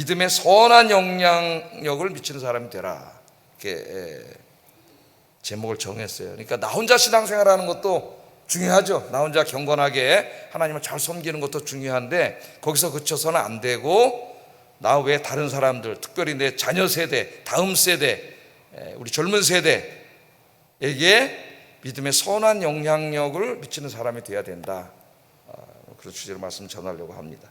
믿음의 선한 영향력을 미치는 사람이 되라, 이렇게 제목을 정했어요. 그러니까 나 혼자 신앙생활하는 것도 중요하죠. 나 혼자 경건하게 하나님을 잘 섬기는 것도 중요한데 거기서 그쳐서는 안 되고, 나 외에 다른 사람들, 특별히 내 자녀 세대, 다음 세대, 우리 젊은 세대에게 믿음의 선한 영향력을 미치는 사람이 되어야 된다. 그런 주제로 말씀 전하려고 합니다.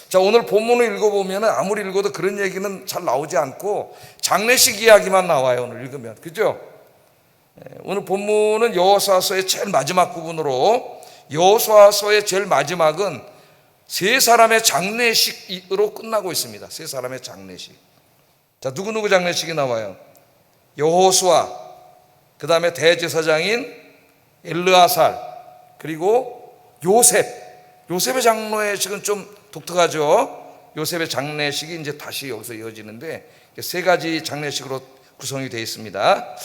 자, 오늘 본문을 읽어보면 아무리 읽어도 그런 얘기는 잘 나오지 않고 장례식 이야기만 나와요. 오늘 읽으면, 그죠? 오늘 본문은 여호수아서의 제일 마지막 부분으로, 여호수아서의 제일 마지막은 세 사람의 장례식으로 끝나고 있습니다. 세 사람의 장례식. 자, 누구 장례식이 나와요? 여호수아, 그 다음에 대제사장인 엘르아살, 그리고 요셉의 장례식은 좀 독특하죠. 요셉의 장례식이 이제 다시 여기서 이어지는데 세 가지 장례식으로 구성이 되어 있습니다.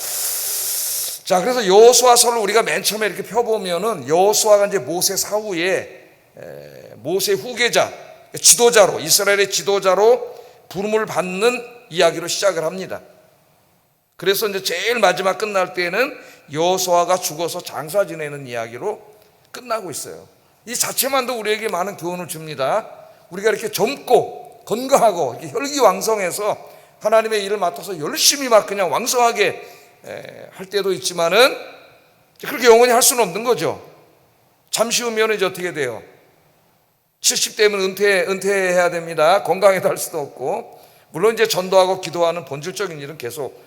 자, 그래서 여호수아서를 우리가 맨 처음에 이렇게 펴보면은 여호수아가 이제 모세 사후에 모세 후계자, 지도자로, 이스라엘의 지도자로 부름을 받는 이야기로 시작을 합니다. 그래서 이제 제일 마지막 끝날 때에는 여호수아가 죽어서 장사 지내는 이야기로 끝나고 있어요. 이 자체만도 우리에게 많은 교훈을 줍니다. 우리가 이렇게 젊고 건강하고 이렇게 혈기왕성해서 하나님의 일을 맡아서 열심히 막 그냥 왕성하게 할 때도 있지만은 그렇게 영원히 할 수는 없는 거죠. 잠시 후면 이제 어떻게 돼요? 70대면 은퇴해야 됩니다. 건강해도 할 수도 없고, 물론 이제 전도하고 기도하는 본질적인 일은 계속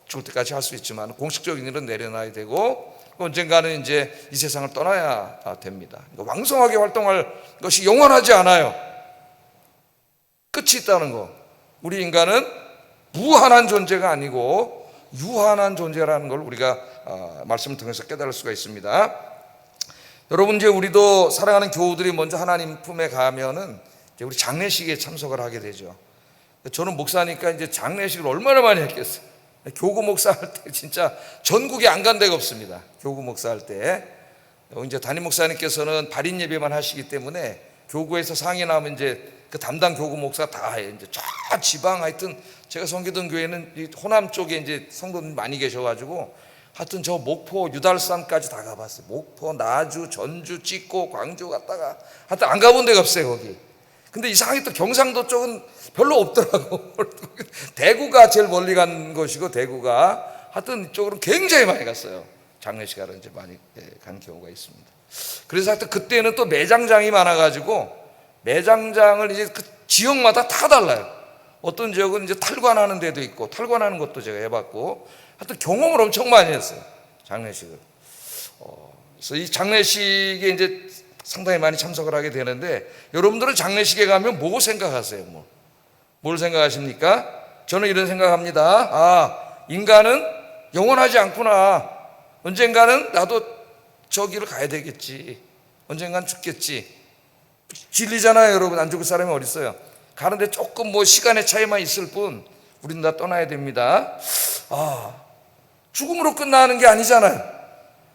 죽을 때까지 할 수 있지만 공식적인 일은 내려놔야 되고, 언젠가는 이제 이 세상을 떠나야 됩니다. 그러니까 왕성하게 활동할 것이 영원하지 않아요. 끝이 있다는 거. 우리 인간은 무한한 존재가 아니고 유한한 존재라는 걸 우리가 말씀을 통해서 깨달을 수가 있습니다. 여러분, 이제 우리도 사랑하는 교우들이 먼저 하나님 품에 가면은 이제 우리 장례식에 참석을 하게 되죠. 저는 목사니까 이제 장례식을 얼마나 많이 했겠어요. 교구 목사 할 때 진짜 전국에 안 간 데가 없습니다. 교구 목사 할 때 이제 담임 목사님께서는 발인 예배만 하시기 때문에 교구에서 상이 나면 이제 그 담당 교구 목사 다 해요. 이제 저 지방, 하여튼 제가 섬기던 교회는 이 호남 쪽에 이제 성도들 많이 계셔가지고 하여튼 저 목포 유달산까지 다 가봤어요. 목포, 나주, 전주, 찍고, 광주 갔다가 하여튼 안 가본 데가 없어요, 거기. 근데 이상하게 또 경상도 쪽은 별로 없더라고. 대구가 제일 멀리 간 것이고, 대구가 하여튼 이쪽으로 굉장히 많이 갔어요. 장례식하러 이제 많이 간 경우가 있습니다. 그래서 하여튼 그때는 또 매장장이 많아가지고 매장장을 이제 그 지역마다 다 달라요. 어떤 지역은 이제 탈관하는 데도 있고, 탈관하는 것도 제가 해봤고, 하여튼 경험을 엄청 많이 했어요, 장례식을. 그래서 이 장례식에 이제 상당히 많이 참석을 하게 되는데, 여러분들은 장례식에 가면 뭐 생각하세요? 뭘 생각하십니까? 저는 이런 생각합니다. 인간은 영원하지 않구나. 언젠가는 나도 저 길을 가야 되겠지. 언젠간 죽겠지. 진리잖아요, 여러분. 안 죽을 사람이 어디 있어요? 가는데 조금 시간의 차이만 있을 뿐 우리는 다 떠나야 됩니다. 죽음으로 끝나는 게 아니잖아요.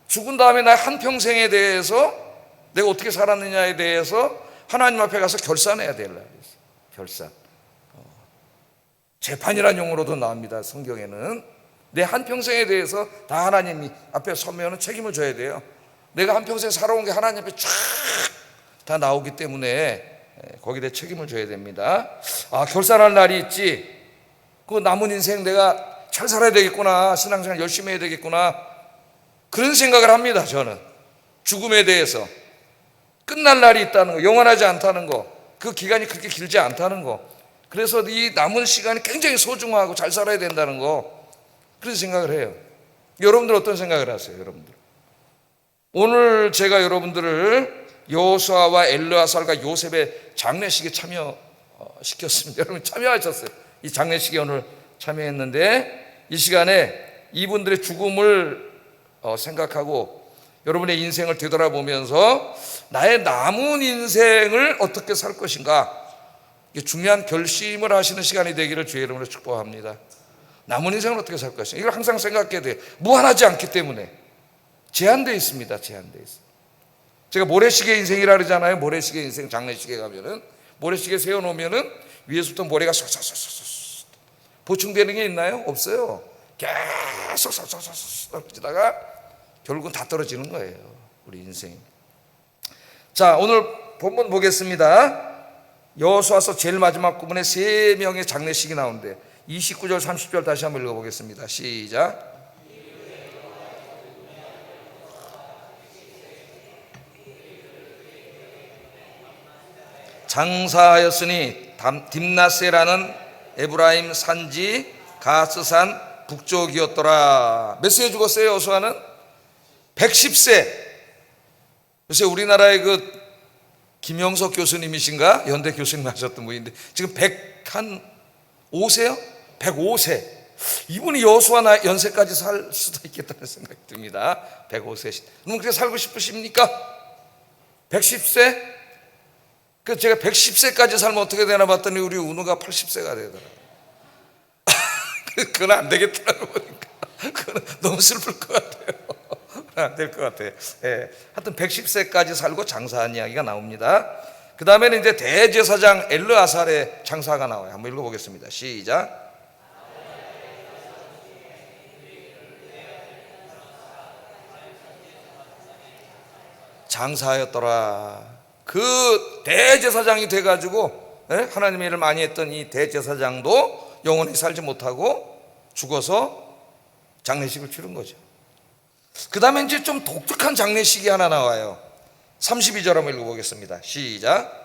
죽은 다음에 나의 한평생에 대해서 내가 어떻게 살았느냐에 대해서 하나님 앞에 가서 결산해야 되려. 결산. 재판이라는 용어로도 나옵니다, 성경에는. 내 한평생에 대해서 다 하나님이 앞에 서면 책임을 져야 돼요. 내가 한평생 살아온 게 하나님 앞에 쫙 다 나오기 때문에 거기에 대해 책임을 져야 됩니다. 결산할 날이 있지. 그 남은 인생 내가 잘 살아야 되겠구나, 신앙생활 열심히 해야 되겠구나, 그런 생각을 합니다. 저는 죽음에 대해서 끝날 날이 있다는 거, 영원하지 않다는 거, 그 기간이 그렇게 길지 않다는 거, 그래서 이 남은 시간이 굉장히 소중하고 잘 살아야 된다는 거, 그런 생각을 해요. 여러분들 어떤 생각을 하세요? 여러분들 오늘 제가 여러분들을 여호수아와 엘르아살과 요셉의 장례식에 참여시켰습니다. 여러분 참여하셨어요. 이 장례식에 오늘 참여했는데, 이 시간에 이분들의 죽음을 생각하고 여러분의 인생을 되돌아보면서 나의 남은 인생을 어떻게 살 것인가, 중요한 결심을 하시는 시간이 되기를 주의 이름으로 축복합니다. 남은 인생을 어떻게 살 것인가, 이걸 항상 생각해야 돼요. 무한하지 않기 때문에 제한되어 있습니다. 제한되어 있습니다. 제가 모래시계 인생이라 그러잖아요. 모래시계 인생, 장례식에 가면은 모래시계 세워놓으면은 위에서부터 모래가 쏙쏙쏙쏙 보충되는 게 있나요? 없어요. 계속 쏙쏙쏙쏙 떨어지다가 결국은 다 떨어지는 거예요, 우리 인생이. 자, 오늘 본문 보겠습니다. 여호수아서 제일 마지막 부분에 3명의 장례식이 나오는데 29절 30절 다시 한번 읽어보겠습니다. 시작. 장사하였으니 딥나세라는 에브라임 산지 가스산 북쪽이었더라. 몇 세에 죽었어요, 여호수아는? 110세. 요새 우리나라의 그 김영석 교수님이신가? 연대 교수님 하셨던 분인데 지금 105세요? 105세. 이분이 여호수아 연세까지 살 수도 있겠다는 생각이 듭니다. 105세. 그럼 그렇게 살고 싶으십니까? 110세? 그 제가 110세까지 살면 어떻게 되나 봤더니 우리 운우가 80세가 되더라고요. 그건 안 되겠더라고 보니까. 그건 너무 슬플 것 같아요. 안 될 것 같아요. 예. 하여튼 110세까지 살고 장사한 이야기가 나옵니다. 그 다음에는 이제 대제사장 엘르아살의 장사가 나와요. 한번 읽어보겠습니다. 시작. 장사하였더라. 그 대제사장이 돼가지고 하나님의 일을 많이 했던 이 대제사장도 영원히 살지 못하고 죽어서 장례식을 치른 거죠. 그 다음에 이제 좀 독특한 장례식이 하나 나와요. 32절 한번 읽어보겠습니다. 시작.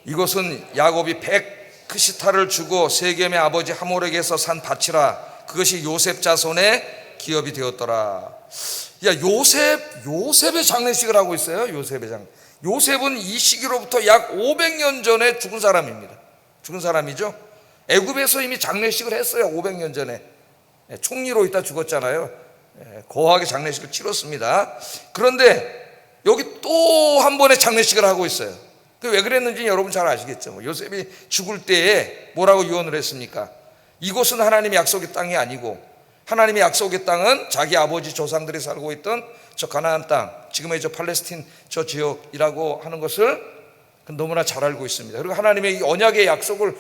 이것은 야곱이 100크시타를 주고 세겜의 아버지 하몰에게서 산 밭이라. 그것이 요셉 자손의 기업이 되었더라. 야, 요셉의 장례식을 하고 있어요. 요셉은 이 시기로부터 약 500년 전에 죽은 사람입니다. 죽은 사람이죠. 애굽에서 이미 장례식을 했어요. 500년 전에. 총리로 있다 죽었잖아요. 거하게 장례식을 치렀습니다. 그런데 여기 또 한 번의 장례식을 하고 있어요. 왜 그랬는지 여러분 잘 아시겠죠. 요셉이 죽을 때에 뭐라고 유언을 했습니까? 이곳은 하나님의 약속의 땅이 아니고 하나님의 약속의 땅은 자기 아버지 조상들이 살고 있던 저 가나안 땅, 지금의 저 팔레스틴 저 지역이라고 하는 것을 너무나 잘 알고 있습니다. 그리고 하나님의 이 언약의 약속을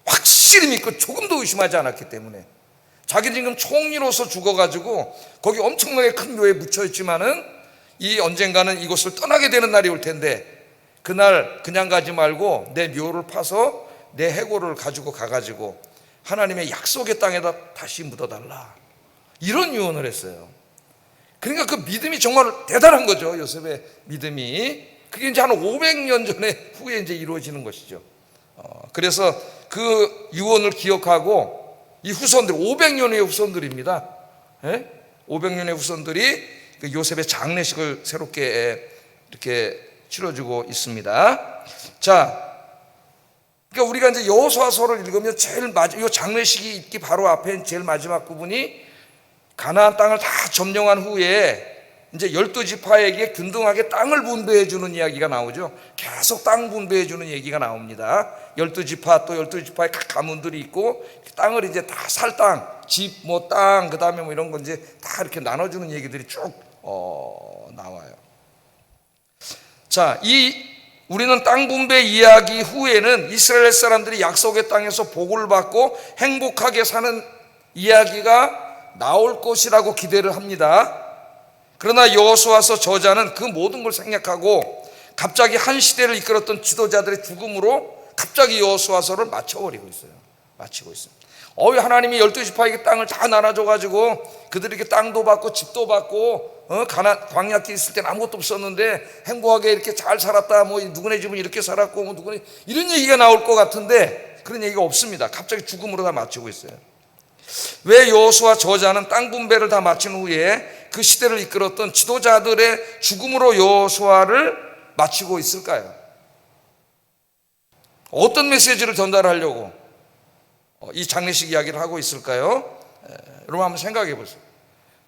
확실히 믿고 조금도 의심하지 않았기 때문에 자기는 지금 총리로서 죽어가지고 거기 엄청나게 큰 묘에 묻혀있지만은 이 언젠가는 이곳을 떠나게 되는 날이 올 텐데 그날 그냥 가지 말고 내 묘를 파서 내 해골을 가지고 가가지고 하나님의 약속의 땅에다 다시 묻어달라, 이런 유언을 했어요. 그러니까 그 믿음이 정말 대단한 거죠. 요셉의 믿음이. 그게 이제 한 500년 전에 후에 이제 이루어지는 것이죠. 그래서 그 유언을 기억하고 이 후손들, 500년의 후손들입니다. 500년의 후손들이 그 요셉의 장례식을 새롭게 이렇게 치러주고 있습니다. 자, 그러니까 우리가 이제 여호수아서를 읽으면 이 장례식이 있기 바로 앞에 제일 마지막 부분이 가나안 땅을 다 점령한 후에 이제 12지파에게 균등하게 땅을 분배해 주는 이야기가 나오죠. 계속 땅 분배해 주는 얘기가 나옵니다. 12지파 또 12지파의 각 가문들이 있고 땅을 이제 다 살 땅, 집, 뭐 땅, 그다음에 뭐 이런 거 이제 다 이렇게 나눠 주는 얘기들이 쭉 나와요. 자, 우리는 땅 분배 이야기 후에는 이스라엘 사람들이 약속의 땅에서 복을 받고 행복하게 사는 이야기가 나올 것이라고 기대를 합니다. 그러나 여호수아서 저자는 그 모든 걸 생략하고 갑자기 한 시대를 이끌었던 지도자들의 죽음으로 갑자기 여호수아서를 마치고 있습니다. 하나님이 12지파에게 땅을 다 나눠줘가지고 그들에게 땅도 받고 집도 받고 광야길에 있을 때는 아무것도 없었는데 행복하게 이렇게 잘 살았다, 뭐 누구네 집은 이렇게 살았고 뭐 누구네, 이런 얘기가 나올 것 같은데 그런 얘기가 없습니다. 갑자기 죽음으로 다 마치고 있어요. 왜 여호수아 저자는 땅 분배를 다 마친 후에 그 시대를 이끌었던 지도자들의 죽음으로 여호수아를 마치고 있을까요? 어떤 메시지를 전달하려고 이 장례식 이야기를 하고 있을까요? 여러분 한번 생각해 보세요.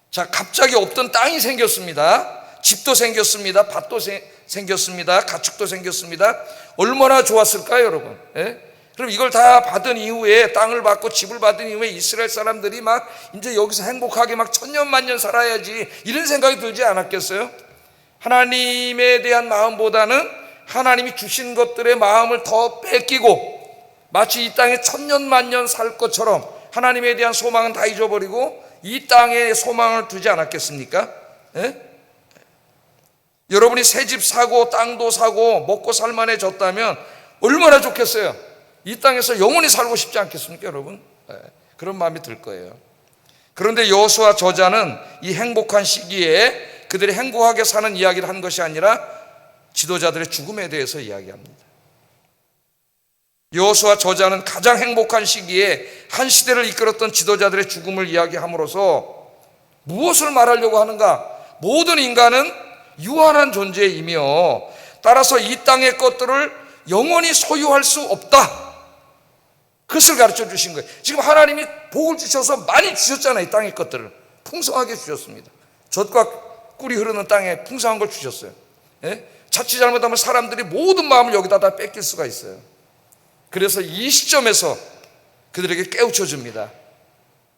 자, 갑자기 없던 땅이 생겼습니다. 집도 생겼습니다. 밭도 생겼습니다. 가축도 생겼습니다. 얼마나 좋았을까요, 여러분? 그럼 이걸 다 받은 이후에, 땅을 받고 집을 받은 이후에 이스라엘 사람들이 막 이제 여기서 행복하게 막 천년 만년 살아야지, 이런 생각이 들지 않았겠어요? 하나님에 대한 마음보다는 하나님이 주신 것들의 마음을 더 뺏기고 마치 이 땅에 천년만년 살 것처럼 하나님에 대한 소망은 다 잊어버리고 이 땅에 소망을 두지 않았겠습니까? 예? 여러분이 새 집 사고 땅도 사고 먹고 살만해졌다면 얼마나 좋겠어요. 이 땅에서 영원히 살고 싶지 않겠습니까, 여러분? 예, 그런 마음이 들 거예요. 그런데 여호수아 저자는 이 행복한 시기에 그들이 행복하게 사는 이야기를 한 것이 아니라 지도자들의 죽음에 대해서 이야기합니다. 여호수아 저자는 가장 행복한 시기에 한 시대를 이끌었던 지도자들의 죽음을 이야기함으로써 무엇을 말하려고 하는가? 모든 인간은 유한한 존재이며 따라서 이 땅의 것들을 영원히 소유할 수 없다. 그것을 가르쳐 주신 거예요. 지금 하나님이 복을 주셔서 많이 주셨잖아요. 이 땅의 것들을 풍성하게 주셨습니다. 젖과 꿀이 흐르는 땅에 풍성한 걸 주셨어요. 예? 자칫 잘못하면 사람들이 모든 마음을 여기다 다 뺏길 수가 있어요. 그래서 이 시점에서 그들에게 깨우쳐 줍니다.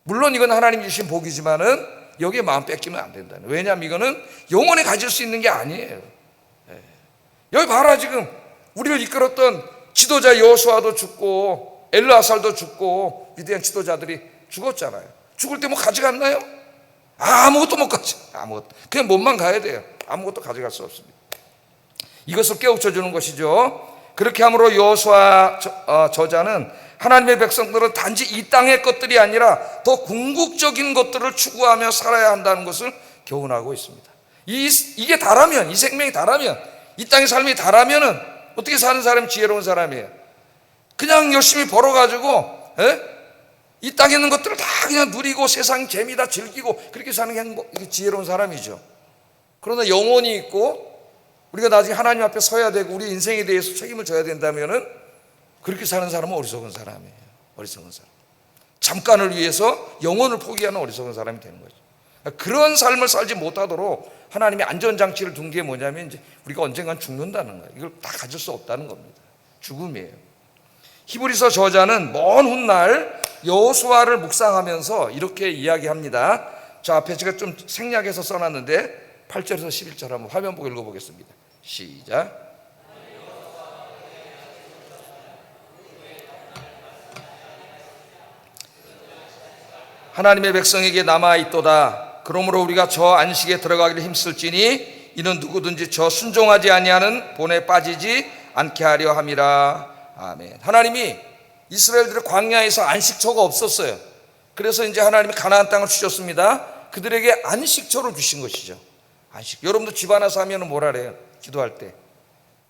물론 이건 하나님 주신 복이지만은 여기에 마음 뺏기면 안 된다. 왜냐하면 이거는 영원히 가질 수 있는 게 아니에요. 여기 봐라, 지금 우리를 이끌었던 지도자 여호수아도 죽고 엘르아살도 죽고 위대한 지도자들이 죽었잖아요. 죽을 때 뭐 가져갔나요? 아무것도 못 가져. 아무것도. 그냥 몸만 가야 돼요. 아무것도 가져갈 수 없습니다. 이것을 깨우쳐 주는 것이죠. 그렇게 함으로 여호수아 저자는 하나님의 백성들은 단지 이 땅의 것들이 아니라 더 궁극적인 것들을 추구하며 살아야 한다는 것을 교훈하고 있습니다. 이게 다라면, 이 생명이 다라면, 이 땅의 삶이 다라면은 어떻게 사는 사람이 지혜로운 사람이에요? 그냥 열심히 벌어가지고 이 땅에 있는 것들을 다 그냥 누리고 세상 재미 다 즐기고 그렇게 사는 게 이게 지혜로운 사람이죠. 그러나 영혼이 있고 우리가 나중에 하나님 앞에 서야 되고 우리 인생에 대해서 책임을 져야 된다면은 그렇게 사는 사람은 어리석은 사람이에요. 어리석은 사람. 잠깐을 위해서 영혼을 포기하는 어리석은 사람이 되는 거죠. 그런 삶을 살지 못하도록 하나님이 안전장치를 둔 게 뭐냐면 이제 우리가 언젠간 죽는다는 거예요. 이걸 다 가질 수 없다는 겁니다. 죽음이에요. 히브리서 저자는 먼 훗날 여호수아를 묵상하면서 이렇게 이야기합니다. 자, 앞에 제가 좀 생략해서 써놨는데 8절에서 11절 한번 화면 보고 읽어보겠습니다. 시작. 하나님의 백성에게 남아있도다. 그러므로 우리가 저 안식에 들어가기를 힘쓸지니 이는 누구든지 저 순종하지 아니하는 본에 빠지지 않게 하려 함이라. 아멘. 하나님이 이스라엘들의 광야에서 안식처가 없었어요. 그래서 이제 하나님이 가나안 땅을 주셨습니다. 그들에게 안식처를 주신 것이죠. 안식. 여러분도 집 하나 사면 뭐라 그래요? 기도할 때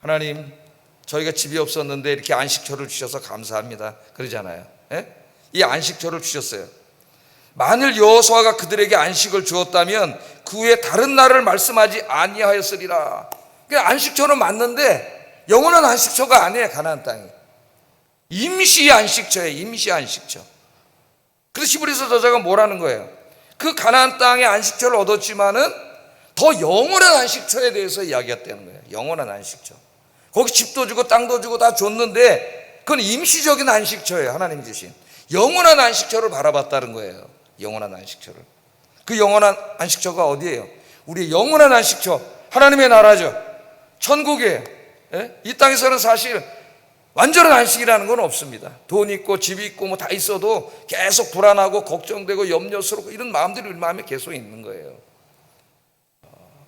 하나님, 저희가 집이 없었는데 이렇게 안식처를 주셔서 감사합니다 그러잖아요. 예? 이 안식처를 주셨어요. 만일 여호수아가 그들에게 안식을 주었다면 그 후에 다른 날을 말씀하지 아니하였으리라. 그러니까 안식처는 맞는데 영원한 안식처가 아니에요. 가나안 땅이 임시 안식처예요. 임시 안식처. 그래서 히브리서 저자가 뭐라는 거예요? 그 가나안 땅의 안식처를 얻었지만은 더 영원한 안식처에 대해서 이야기했다는 거예요. 영원한 안식처. 거기 집도 주고 땅도 주고 다 줬는데 그건 임시적인 안식처예요. 하나님 주신 영원한 안식처를 바라봤다는 거예요. 영원한 안식처를. 그 영원한 안식처가 어디예요? 우리의 영원한 안식처 하나님의 나라죠. 천국이에요. 이 땅에서는 사실 완전한 안식이라는 건 없습니다. 돈 있고 집 있고 뭐 다 있어도 계속 불안하고 걱정되고 염려스럽고 이런 마음들이 우리 마음에 계속 있는 거예요.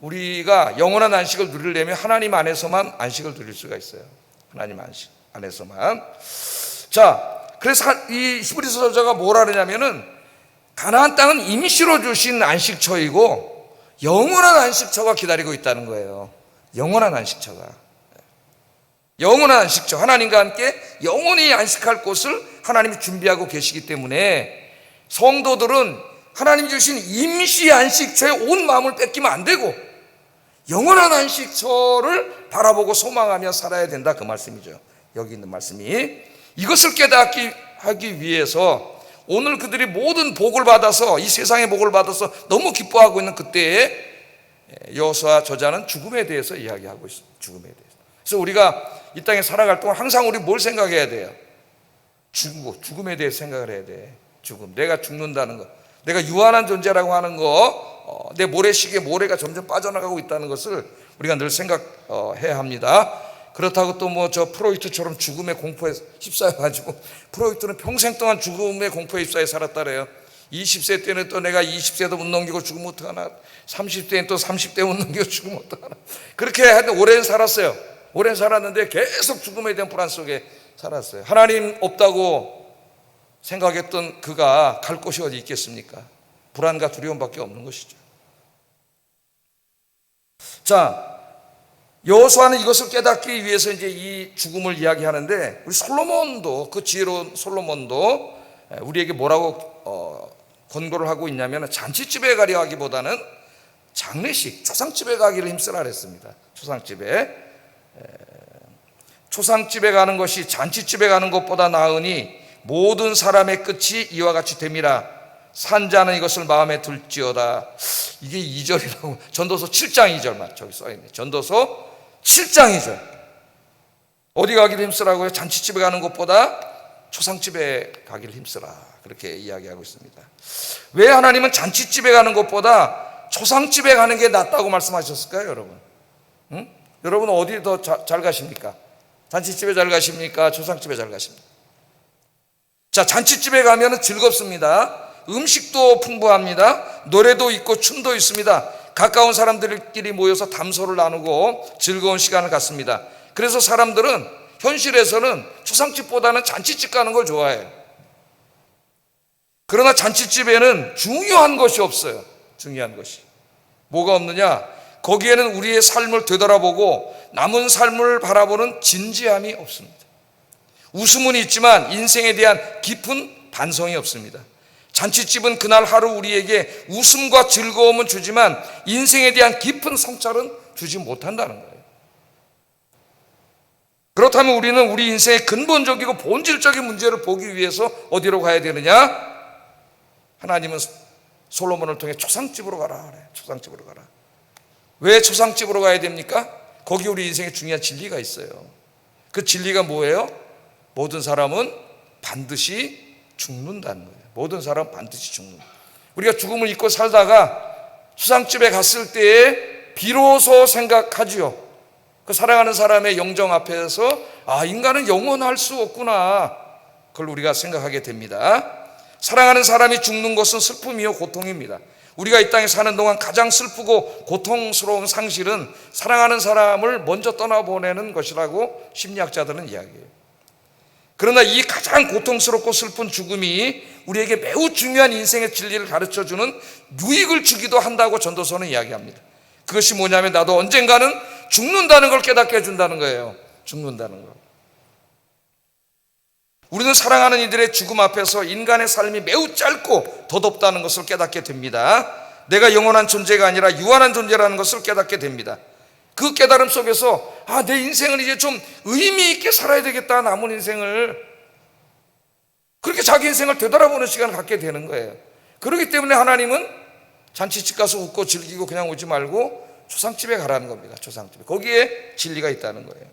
우리가 영원한 안식을 누리려면 하나님 안에서만 안식을 누릴 수가 있어요. 하나님 안식 안에서만. 자, 그래서 이 히브리서 저자가 뭐라 그러냐면은 가나안 땅은 임시로 주신 안식처이고 영원한 안식처가 기다리고 있다는 거예요. 영원한 안식처가. 영원한 안식처. 하나님과 함께 영원히 안식할 곳을 하나님이 준비하고 계시기 때문에 성도들은 하나님 주신 임시 안식처에 온 마음을 뺏기면 안 되고 영원한 안식처를 바라보고 소망하며 살아야 된다, 그 말씀이죠. 여기 있는 말씀이. 이것을 깨닫기 하기 위해서 오늘 그들이 모든 복을 받아서 이 세상의 복을 받아서 너무 기뻐하고 있는 그때에 여호수아 저자는 죽음에 대해서 이야기하고 있습니다. 죽음에 대해서. 그래서 우리가 이 땅에 살아갈 동안 항상 우리 뭘 생각해야 돼요? 죽음에 대해서 생각을 해야 돼. 죽음. 내가 죽는다는 거. 내가 유한한 존재라고 하는 거 내 모래시계 모래가 점점 빠져나가고 있다는 것을 우리가 늘 생각해야 합니다. 그렇다고 또 뭐 저 프로이트처럼 죽음의 공포에 휩싸여가지고, 프로이트는 평생 동안 죽음의 공포에 휩싸여 살았다래요. 20세 때는 또 내가 20세도 못 넘기고 죽으면 어떡하나, 30세는 또 30대 못 넘기고 죽으면 어떡하나, 그렇게 하여튼 오랜 살았어요. 오랜 살았는데 계속 죽음에 대한 불안 속에 살았어요. 하나님 없다고 생각했던 그가 갈 곳이 어디 있겠습니까? 불안과 두려움밖에 없는 것이죠. 자, 여호수아는 이것을 깨닫기 위해서 이제 이 죽음을 이야기하는데, 우리 솔로몬도, 그 지혜로운 솔로몬도 우리에게 뭐라고 권고를 하고 있냐면, 잔치집에 가려 하기보다는 장례식, 초상집에 가기를 힘쓰라 그랬습니다. 초상집에 가는 것이 잔치집에 가는 것보다 나으니 모든 사람의 끝이 이와 같이 됨이라. 산자는 이것을 마음에 들지어다. 이게 2절이라고, 전도서 7장 2절만 저기 써있네. 전도서 7장 2절. 어디 가기를 힘쓰라고요? 잔치집에 가는 것보다 초상집에 가기를 힘쓰라, 그렇게 이야기하고 있습니다. 왜 하나님은 잔치집에 가는 것보다 초상집에 가는 게 낫다고 말씀하셨을까요, 여러분? 응? 여러분 어디 더 잘 가십니까? 잔치집에 잘 가십니까? 초상집에 잘 가십니까? 자, 잔치집에 가면 즐겁습니다. 음식도 풍부합니다. 노래도 있고 춤도 있습니다. 가까운 사람들끼리 모여서 담소를 나누고 즐거운 시간을 갖습니다. 그래서 사람들은 현실에서는 초상집보다는 잔치집 가는 걸 좋아해요. 그러나 잔치집에는 중요한 것이 없어요. 중요한 것이 뭐가 없느냐? 거기에는 우리의 삶을 되돌아보고 남은 삶을 바라보는 진지함이 없습니다. 웃음은 있지만 인생에 대한 깊은 반성이 없습니다. 잔치집은 그날 하루 우리에게 웃음과 즐거움은 주지만 인생에 대한 깊은 성찰은 주지 못한다는 거예요. 그렇다면 우리는 우리 인생의 근본적이고 본질적인 문제를 보기 위해서 어디로 가야 되느냐? 하나님은 솔로몬을 통해 초상집으로 가라 그래. 초상집으로 가라. 왜 초상집으로 가야 됩니까? 거기 우리 인생에 중요한 진리가 있어요. 그 진리가 뭐예요? 모든 사람은 반드시 죽는다는 거예요. 모든 사람은 반드시 죽는다. 우리가 죽음을 잊고 살다가 초상집에 갔을 때에 비로소 생각하지요. 그 사랑하는 사람의 영정 앞에서 인간은 영원할 수 없구나, 그걸 우리가 생각하게 됩니다. 사랑하는 사람이 죽는 것은 슬픔이요 고통입니다. 우리가 이 땅에 사는 동안 가장 슬프고 고통스러운 상실은 사랑하는 사람을 먼저 떠나보내는 것이라고 심리학자들은 이야기해요. 그러나 이 가장 고통스럽고 슬픈 죽음이 우리에게 매우 중요한 인생의 진리를 가르쳐주는 유익을 주기도 한다고 전도서는 이야기합니다. 그것이 뭐냐면 나도 언젠가는 죽는다는 걸 깨닫게 해준다는 거예요. 죽는다는 거. 우리는 사랑하는 이들의 죽음 앞에서 인간의 삶이 매우 짧고 더덥다는 것을 깨닫게 됩니다. 내가 영원한 존재가 아니라 유한한 존재라는 것을 깨닫게 됩니다. 그 깨달음 속에서 내 인생은 이제 좀 의미 있게 살아야 되겠다. 남은 인생을 그렇게 자기 인생을 되돌아보는 시간을 갖게 되는 거예요. 그렇기 때문에 하나님은 잔치집 가서 웃고 즐기고 그냥 오지 말고 초상집에 가라는 겁니다. 초상집에. 거기에 진리가 있다는 거예요.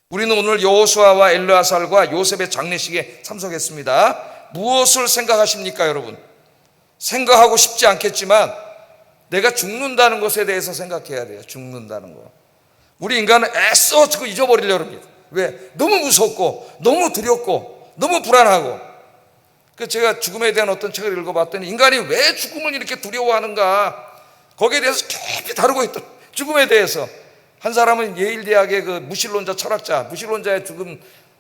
우리는 오늘 여호수아와 엘르아살과 요셉의 장례식에 참석했습니다. 무엇을 생각하십니까, 여러분? 생각하고 싶지 않겠지만 내가 죽는다는 것에 대해서 생각해야 돼요. 죽는다는 거. 우리 인간은 애써 그거 잊어버리려고 합니다. 왜? 너무 무섭고 너무 두렵고 너무 불안하고. 제가 죽음에 대한 어떤 책을 읽어봤더니 인간이 왜 죽음을 이렇게 두려워하는가, 거기에 대해서 깊이 다루고 있더라고요. 죽음에 대해서. 한 사람은 예일대학의 그 무신론자 철학자, 무신론자의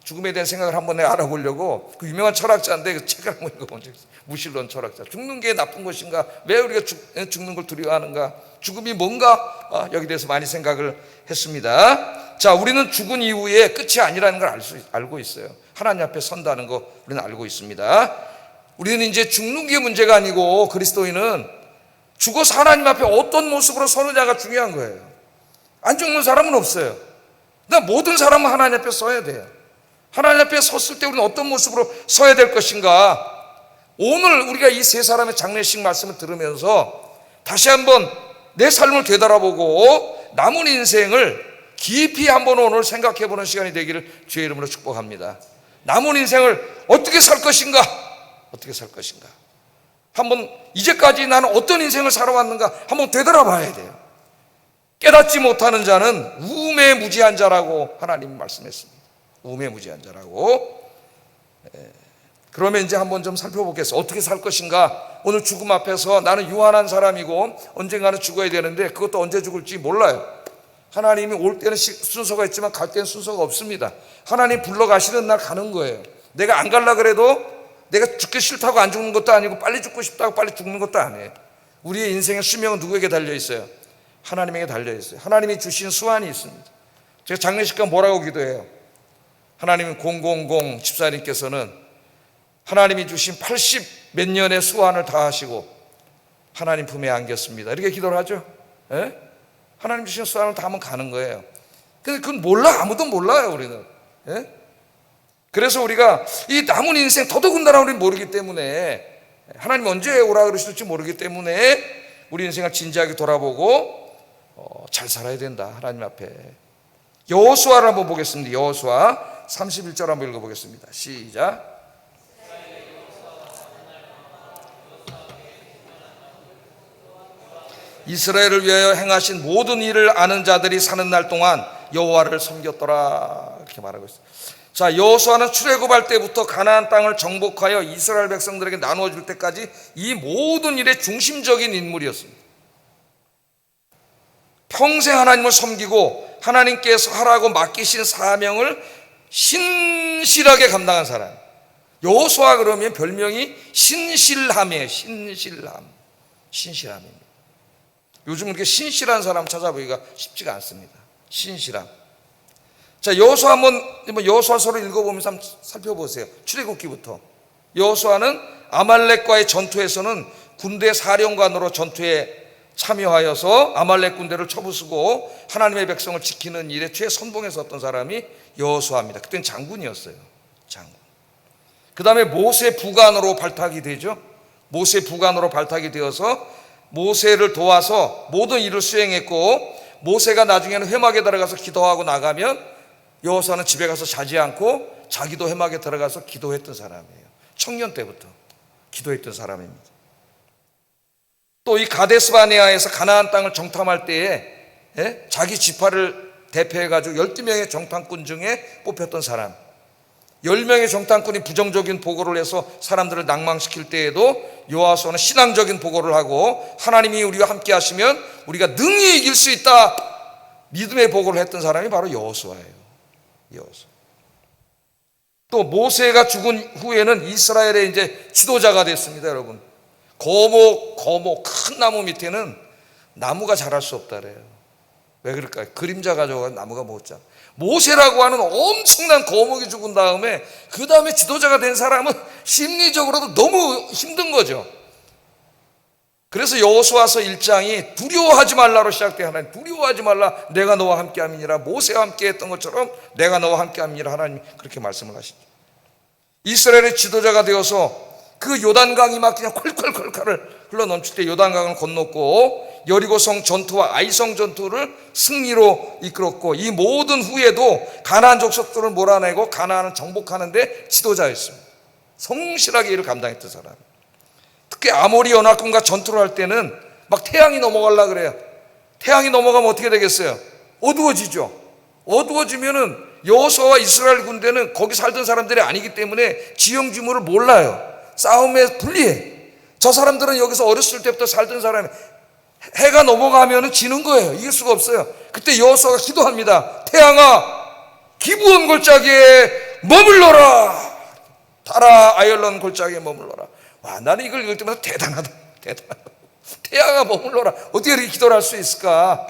죽음에 대한 생각을 한번 알아보려고 그 유명한 철학자인데 그 책을 한번 읽어본 적이 있어요. 무신론 철학자. 죽는 게 나쁜 것인가? 왜 우리가 죽는 걸 두려워하는가? 죽음이 뭔가? 여기 대해서 많이 생각을 했습니다. 자, 우리는 죽은 이후에 끝이 아니라는 걸 알고 있어요. 하나님 앞에 선다는 거 우리는 알고 있습니다. 우리는 이제 죽는 게 문제가 아니고 그리스도인은 죽어서 하나님 앞에 어떤 모습으로 서느냐가 중요한 거예요. 안 죽는 사람은 없어요. 그러나 모든 사람은 하나님 앞에 서야 돼요. 하나님 앞에 섰을 때 우리는 어떤 모습으로 서야 될 것인가? 오늘 우리가 이 세 사람의 장례식 말씀을 들으면서 다시 한번 내 삶을 되돌아보고 남은 인생을 깊이 한번 오늘 생각해보는 시간이 되기를 주의 이름으로 축복합니다. 남은 인생을 어떻게 살 것인가? 어떻게 살 것인가? 한번 이제까지 나는 어떤 인생을 살아왔는가 한번 되돌아봐야 돼요. 깨닫지 못하는 자는 우매무지한 자라고 하나님이 말씀했습니다. 우매무지한 자라고. 그러면 이제 한번 좀 살펴보겠습니다. 어떻게 살 것인가. 오늘 죽음 앞에서 나는 유한한 사람이고 언젠가는 죽어야 되는데 그것도 언제 죽을지 몰라요. 하나님이 올 때는 순서가 있지만 갈 때는 순서가 없습니다. 하나님 불러가시는 날 가는 거예요. 내가 안 갈라 그래도 내가 죽기 싫다고 안 죽는 것도 아니고 빨리 죽고 싶다고 빨리 죽는 것도 아니에요. 우리의 인생의 수명은 누구에게 달려 있어요? 하나님에게 달려 있어요. 하나님이 주신 수완이 있습니다. 제가 장례식가 뭐라고 기도해요? 하나님 000 집사님께서는 하나님이 주신 80 몇 년의 수완을 다하시고 하나님 품에 안겼습니다. 이렇게 기도를 하죠. 예? 하나님 주신 수완을 다하면 가는 거예요. 근데 그건 몰라. 아무도 몰라요, 우리는. 예? 그래서 우리가 이 남은 인생 더더군다나 우리는 모르기 때문에 하나님 언제 오라 그러실지 모르기 때문에 우리 인생을 진지하게 돌아보고 잘 살아야 된다. 하나님 앞에. 여호수아를 한번 보겠습니다. 여호수아 31절 한번 읽어보겠습니다. 시작. 이스라엘을 위하여 행하신 모든 일을 아는 자들이 사는 날 동안 여호와를 섬겼더라. 이렇게 말하고 있어요. 자, 여호수아는 출애굽할 때부터 가나안 땅을 정복하여 이스라엘 백성들에게 나누어 줄 때까지 이 모든 일의 중심적인 인물이었습니다. 평생 하나님을 섬기고 하나님께서 하라고 맡기신 사명을 신실하게 감당한 사람. 여호수아 그러면 별명이 신실함이에요. 신실함입니다. 요즘 이렇게 신실한 사람 찾아보기가 쉽지가 않습니다. 신실함. 자, 여호수아 한번 여호수아서를 읽어보면서 한번 살펴보세요. 출애굽기부터. 여호수아는 아말렉과의 전투에서는 군대 사령관으로 전투에 참여하여서 아말렉 군대를 쳐부수고 하나님의 백성을 지키는 일에 최선봉에 섰던 사람이 여호수아입니다. 그때는 장군이었어요. 장군. 그 다음에 모세 부관으로 발탁이 되죠. 모세 부관으로 발탁이 되어서 모세를 도와서 모든 일을 수행했고, 모세가 나중에는 회막에 들어가서 기도하고 나가면 여호수아는 집에 가서 자지 않고 자기도 회막에 들어가서 기도했던 사람이에요. 청년 때부터 기도했던 사람입니다. 또 이 가데스바네아에서 가나안 땅을 정탐할 때에 자기 지파를 대표해가지고 12명의 정탐꾼 중에 뽑혔던 사람. 10명의 정탐꾼이 부정적인 보고를 해서 사람들을 낭망시킬 때에도 여호수아는 신앙적인 보고를 하고 하나님이 우리와 함께 하시면 우리가 능히 이길 수 있다, 믿음의 보고를 했던 사람이 바로 여호수아예요. 여호수아. 또 모세가 죽은 후에는 이스라엘의 이제 지도자가 됐습니다. 여러분, 거목 큰 나무 밑에는 나무가 자랄 수 없다래요. 왜 그럴까요? 그림자 가져가 나무가 못 자라. 모세라고 하는 엄청난 거목이 죽은 다음에 그 다음에 지도자가 된 사람은 심리적으로도 너무 힘든 거죠. 그래서 여호수아서 1장이 두려워하지 말라로 시작돼요. 하나님 두려워하지 말라, 내가 너와 함께 함이니라. 모세와 함께 했던 것처럼 내가 너와 함께 함이니라. 하나님 그렇게 말씀을 하시죠. 이스라엘의 지도자가 되어서 그 요단강이 막 그냥 콜콜콜콜을 흘러 넘칠 때 요단강을 건넜고, 여리고성 전투와 아이성 전투를 승리로 이끌었고, 이 모든 후에도 가나안 족속들을 몰아내고 가나안을 정복하는데 지도자였습니다. 성실하게 일을 감당했던 사람. 특히 아모리 연합군과 전투를 할 때는 막 태양이 넘어가려고 그래요. 태양이 넘어가면 어떻게 되겠어요? 어두워지죠. 어두워지면은 여호수아와 이스라엘 군대는 거기 살던 사람들이 아니기 때문에 지형지물을 몰라요. 싸움에 불리해. 저 사람들은 여기서 어렸을 때부터 살던 사람이 해가 넘어가면 지는 거예요. 이길 수가 없어요. 그때 여호수아가 기도합니다. 태양아, 기브온 골짜기에 머물러라. 달아, 아열론 골짜기에 머물러라. 와, 나는 이걸 읽을 때마다 대단하다. 태양아 머물러라. 어떻게 이렇게 기도를 할 수 있을까?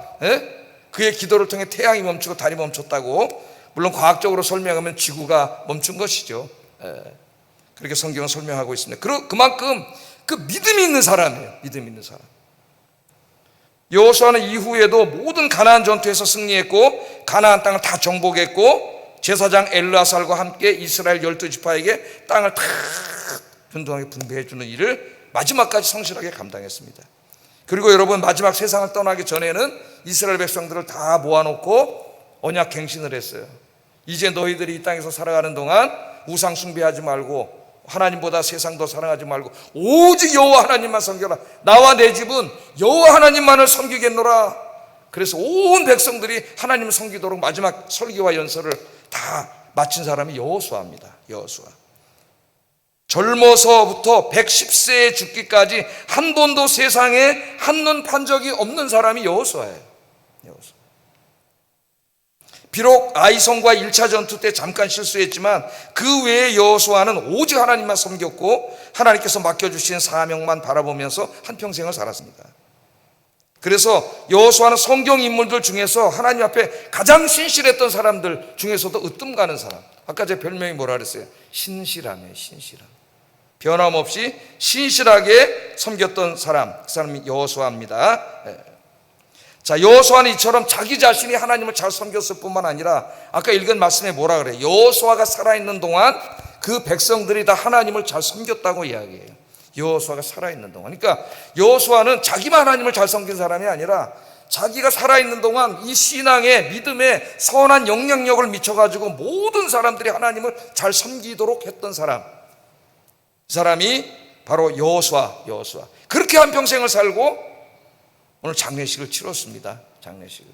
그의 기도를 통해 태양이 멈추고 달이 멈췄다고. 물론 과학적으로 설명하면 지구가 멈춘 것이죠. 그렇게 성경은 설명하고 있습니다. 그만큼 그 믿음이 있는 사람이에요. 믿음 있는 사람. 여호수아는 이후에도 모든 가나안 전투에서 승리했고 가나안 땅을 다 정복했고, 제사장 엘르아살과 함께 이스라엘 12지파에게 땅을 다 균등하게 분배해 주는 일을 마지막까지 성실하게 감당했습니다. 그리고 여러분, 마지막 세상을 떠나기 전에는 이스라엘 백성들을 다 모아놓고 언약 갱신을 했어요. 이제 너희들이 이 땅에서 살아가는 동안 우상 숭배하지 말고 하나님보다 세상 더 사랑하지 말고 오직 여호와 하나님만 섬겨라. 나와 내 집은 여호와 하나님만을 섬기겠노라. 그래서 온 백성들이 하나님을 섬기도록 마지막 설교와 연설을 다 마친 사람이 여호수아입니다. 여호수아. 젊어서부터 110세에 죽기까지 한 번도 세상에 한눈 판 적이 없는 사람이 여호수아예요. 여호수아. 비록 아이성과 1차 전투 때 잠깐 실수했지만 그 외에 여호수아는 오직 하나님만 섬겼고 하나님께서 맡겨주신 사명만 바라보면서 한평생을 살았습니다. 그래서 여호수아는 성경 인물들 중에서 하나님 앞에 가장 신실했던 사람들 중에서도 으뜸 가는 사람. 아까 제 별명이 뭐라 그랬어요? 신실함이에요. 신실함. 변함없이 신실하게 섬겼던 사람, 그 사람이 여호수아입니다. 자, 여호수아는 이처럼 자기 자신이 하나님을 잘 섬겼을 뿐만 아니라 아까 읽은 말씀에 뭐라 그래요? 여호수아가 살아있는 동안 그 백성들이 다 하나님을 잘 섬겼다고 이야기해요. 여호수아가 살아있는 동안. 그러니까 여호수아는 자기만 하나님을 잘 섬긴 사람이 아니라 자기가 살아있는 동안 이 신앙의 믿음에 선한 영향력을 미쳐가지고 모든 사람들이 하나님을 잘 섬기도록 했던 사람, 그 사람이 바로 여호수아. 그렇게 한평생을 살고 오늘 장례식을 치렀습니다. 장례식을.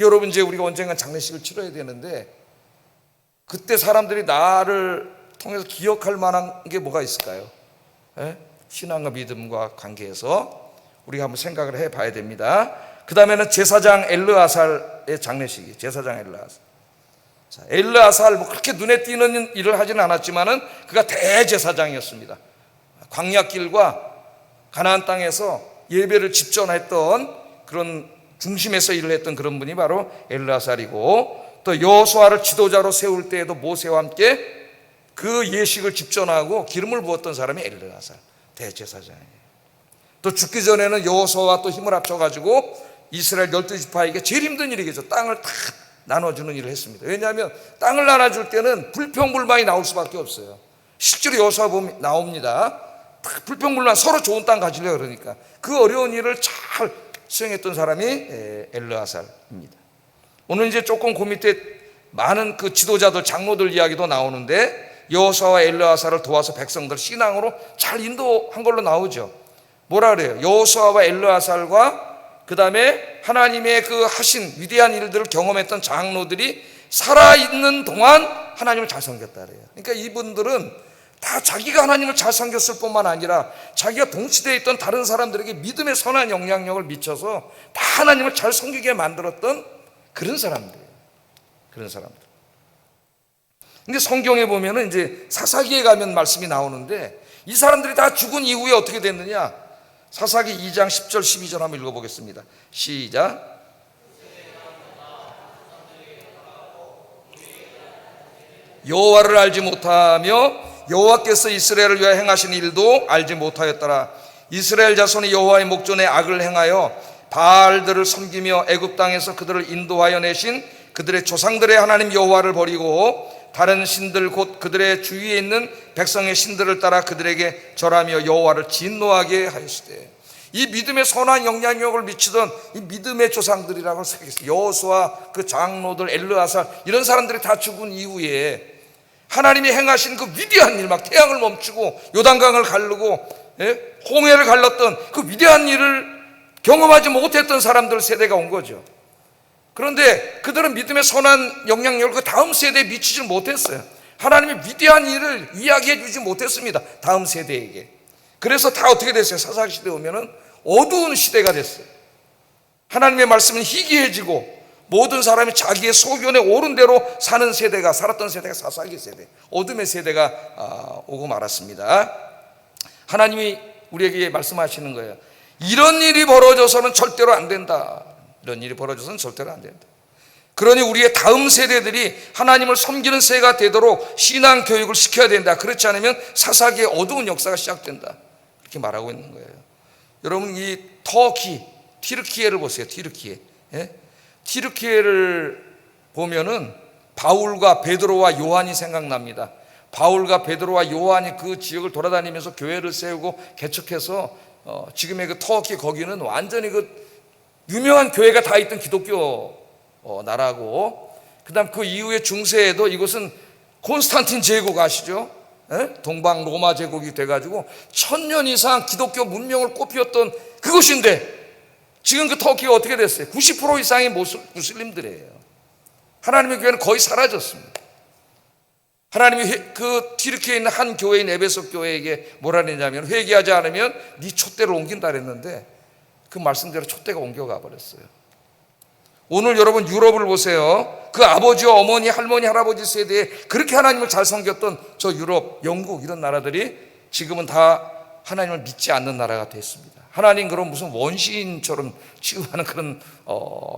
여러분, 이제 우리가 언젠간 장례식을 치러야 되는데 그때 사람들이 나를 통해서 기억할 만한 게 뭐가 있을까요? 신앙과 믿음과 관계해서 우리가 한번 생각을 해봐야 됩니다. 그 다음에는 제사장 엘르아살의 장례식이, 제사장 엘르아살. 자, 엘르아살 뭐 그렇게 눈에 띄는 일을 하지는 않았지만은 그가 대제사장이었습니다. 광야길과 가나안 땅에서 예배를 집전했던 그런 중심에서 일을 했던 그런 분이 바로 엘르아살이고, 또 여호수아를 지도자로 세울 때에도 모세와 함께 그 예식을 집전하고 기름을 부었던 사람이 엘르아살 대제사장이에요. 또 죽기 전에는 여호수아와 또 힘을 합쳐가지고 이스라엘 12지파에게 제일 힘든 일이겠죠. 땅을 다 나눠주는 일을 했습니다. 왜냐하면 땅을 나눠줄 때는 불평불만이 나올 수밖에 없어요. 실제로 여호수아 보면 나옵니다. 불평불만, 서로 좋은 땅 가지려고 그러니까 그 어려운 일을 잘 수행했던 사람이 엘르아살입니다. 오늘 이제 조금 그 밑에 많은 그 지도자들, 장로들 이야기도 나오는데 여호수아와 엘르아살을 도와서 백성들 신앙으로 잘 인도한 걸로 나오죠. 뭐라 그래요? 여호수아와 엘르아살과 그 다음에 하나님의 그 하신 위대한 일들을 경험했던 장로들이 살아있는 동안 하나님을 잘 섬겼다 그래요. 그러니까 이분들은 다 자기가 하나님을 잘 섬겼을 뿐만 아니라 자기가 동시대에 있던 다른 사람들에게 믿음의 선한 영향력을 미쳐서 다 하나님을 잘 섬기게 만들었던 그런 사람들이에요. 그런 사람들. 근데 성경에 보면은 이제 사사기에 가면 말씀이 나오는데 이 사람들이 다 죽은 이후에 어떻게 됐느냐? 사사기 2장 10절 12절 한번 읽어보겠습니다. 시작. 여호와를 알지 못하며 여호와께서 이스라엘을 위하여 행하신 일도 알지 못하였더라. 이스라엘 자손이 여호와의 목전에 악을 행하여 바알들을 섬기며 애굽 땅에서 그들을 인도하여 내신 그들의 조상들의 하나님 여호와를 버리고 다른 신들 곧 그들의 주위에 있는 백성의 신들을 따라 그들에게 절하며 여호와를 진노하게 하였으되. 이 믿음의 선한 영향력을 미치던 이 믿음의 조상들이라고 생각했어요. 여호수아, 그 장로들, 엘르아살, 이런 사람들이 다 죽은 이후에 하나님이 행하신 그 위대한 일, 막 태양을 멈추고 요단강을 가르고 홍해를 갈랐던 그 위대한 일을 경험하지 못했던 사람들 세대가 온 거죠. 그런데 그들은 믿음의 선한 영향력을 그 다음 세대에 미치지 못했어요. 하나님의 위대한 일을 이야기해 주지 못했습니다. 다음 세대에게. 그래서 다 어떻게 됐어요? 사사기 시대에 오면은 어두운 시대가 됐어요. 하나님의 말씀은 희귀해지고 모든 사람이 자기의 소견에 옳은 대로 사는 세대가, 살았던 세대가 사사기 세대, 어둠의 세대가 오고 말았습니다. 하나님이 우리에게 말씀하시는 거예요. 이런 일이 벌어져서는 절대로 안 된다. 이런 일이 벌어져서는 절대로 안 된다. 그러니 우리의 다음 세대들이 하나님을 섬기는 세가 되도록 신앙 교육을 시켜야 된다. 그렇지 않으면 사사기의 어두운 역사가 시작된다. 이렇게 말하고 있는 거예요. 여러분, 이 터키, 튀르키예를 보세요. 튀르키예. 튀르키예를 보면은 바울과 베드로와 요한이 생각납니다. 바울과 베드로와 요한이 그 지역을 돌아다니면서 교회를 세우고 개척해서 지금의 그 터키, 거기는 완전히 그 유명한 교회가 다 있던 기독교 나라고, 그 다음 그 이후에 중세에도 이곳은 콘스탄틴 제국 아시죠? 동방 로마 제국이 돼가지고 1000년 이상 기독교 문명을 꽃피웠던 그곳인데 지금 그 터키가 어떻게 됐어요? 90% 이상이 무슬림들이에요. 하나님의 교회는 거의 사라졌습니다. 하나님이 그 튀르키예에 있는 한 교회인 에베소 교회에게 뭐라 했냐면 회개하지 않으면 네 촛대를 옮긴다 그랬는데 그 말씀대로 촛대가 옮겨가 버렸어요. 오늘 여러분 유럽을 보세요. 그 아버지와 어머니, 할머니, 할아버지 세대에 그렇게 하나님을 잘 섬겼던 저 유럽, 영국 이런 나라들이 지금은 다 하나님을 믿지 않는 나라가 됐습니다. 하나님 그런 무슨 원시인처럼 취급하는 그런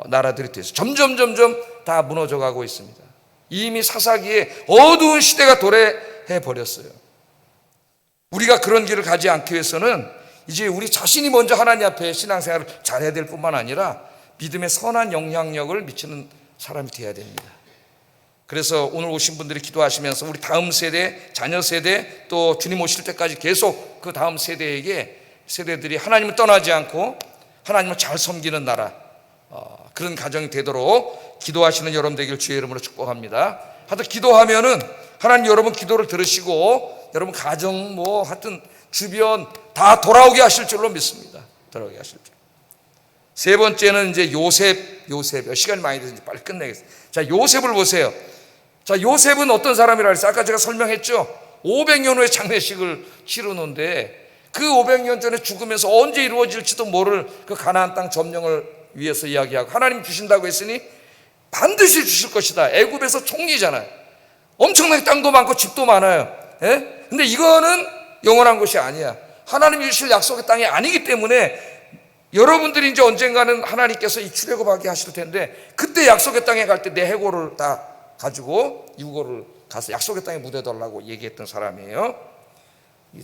나라들이 됐어요. 점점 다 무너져 가고 있습니다. 이미 사사기에 어두운 시대가 도래해 버렸어요. 우리가 그런 길을 가지 않기 위해서는 이제 우리 자신이 먼저 하나님 앞에 신앙생활을 잘해야 될 뿐만 아니라 믿음의 선한 영향력을 미치는 사람이 되어야 됩니다. 그래서 오늘 오신 분들이 기도하시면서 우리 다음 세대, 자녀 세대 또 주님 오실 때까지 계속 그 다음 세대들이 하나님을 떠나지 않고 하나님을 잘 섬기는 나라, 그런 가정이 되도록 기도하시는 여러분 되길 주의 이름으로 축복합니다. 하여튼 기도하면은 하나님 여러분 기도를 들으시고 여러분 가정 하여튼 주변 다 돌아오게 하실 줄로 믿습니다. 돌아오게 하실 줄. 세 번째는 이제 요셉. 시간이 많이 돼서 빨리 끝내겠습니다. 자, 요셉을 보세요. 자, 요셉은 어떤 사람이라 그랬어요? 아까 제가 설명했죠. 500년 후에 장례식을 치르는데 그 500년 전에 죽으면서 언제 이루어질지도 모를 그 가나안 땅 점령을 위해서 이야기하고 하나님 주신다고 했으니 반드시 주실 것이다. 애굽에서 총리잖아요. 엄청나게 땅도 많고 집도 많아요. 근데 이거는 영원한 것이 아니야. 하나님이 주실 약속의 땅이 아니기 때문에 여러분들이 이제 언젠가는 하나님께서 이 출애굽하게 하실 텐데 그때 약속의 땅에 갈 때 내 해골을 다 가지고 유고를 가서 약속의 땅에 묻어달라고 얘기했던 사람이에요.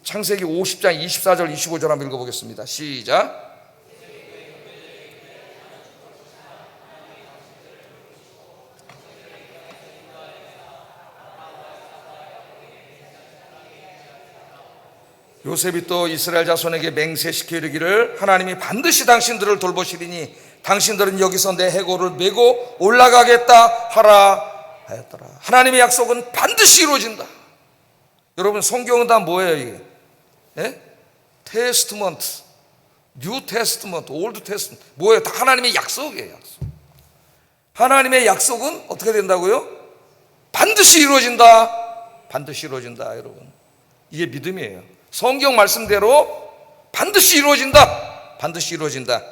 창세기 50장 24절 25절 한번 읽어보겠습니다. 시작. 요셉이 또 이스라엘 자손에게 맹세시켜 이르기를 하나님이 반드시 당신들을 돌보시리니 당신들은 여기서 내 해골을 메고 올라가겠다 하라 하였더라. 하나님의 약속은 반드시 이루어진다. 여러분 성경은 다 뭐예요 이게? 테스트먼트, 뉴 테스트먼트, 올드 테스트먼트 뭐예요? 다 하나님의 약속이에요. 약속. 하나님의 약속은 어떻게 된다고요? 반드시 이루어진다. 반드시 이루어진다. 여러분 이게 믿음이에요. 성경 말씀대로 반드시 이루어진다. 반드시 이루어진다.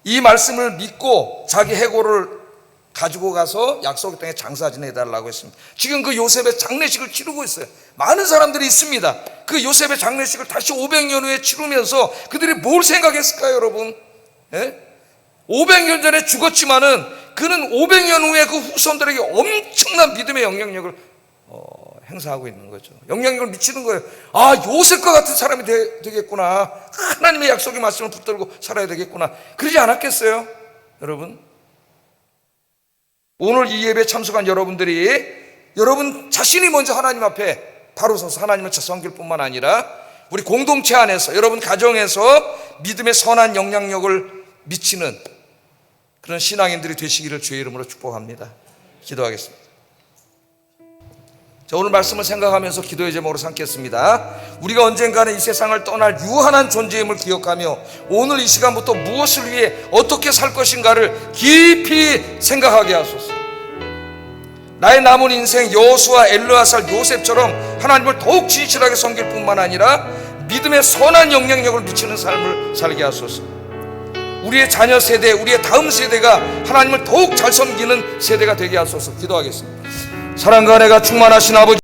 이 말씀을 믿고 자기 해골을 가지고 가서 약속의 땅에 장사 지내달라고 했습니다. 지금 그 요셉의 장례식을 치르고 있어요. 많은 사람들이 있습니다. 그 요셉의 장례식을 다시 500년 후에 치르면서 그들이 뭘 생각했을까요, 여러분? 500년 전에 죽었지만은 그는 500년 후에 그 후손들에게 엄청난 믿음의 영향력을 행사하고 있는 거죠. 영향력을 미치는 거예요. 아, 요셉과 같은 사람이 되겠구나. 하나님의 약속의 말씀을 붙들고 살아야 되겠구나. 그러지 않았겠어요? 여러분 오늘 이 예배에 참석한 여러분들이 여러분 자신이 먼저 하나님 앞에 바로 서서 하나님을 섬길 뿐만 아니라 우리 공동체 안에서 여러분 가정에서 믿음의 선한 영향력을 미치는 그런 신앙인들이 되시기를 주의 이름으로 축복합니다. 기도하겠습니다. 자, 오늘 말씀을 생각하면서 기도의 제목으로 삼겠습니다. 우리가 언젠가는 이 세상을 떠날 유한한 존재임을 기억하며 오늘 이 시간부터 무엇을 위해 어떻게 살 것인가를 깊이 생각하게 하소서. 나의 남은 인생 여호수아, 엘르아살, 요셉처럼 하나님을 더욱 진실하게 섬길 뿐만 아니라 믿음의 선한 영향력을 미치는 삶을 살게 하소서. 우리의 자녀 세대, 우리의 다음 세대가 하나님을 더욱 잘 섬기는 세대가 되게 하소서. 기도하겠습니다. 사랑과 은혜가 충만하신 아버지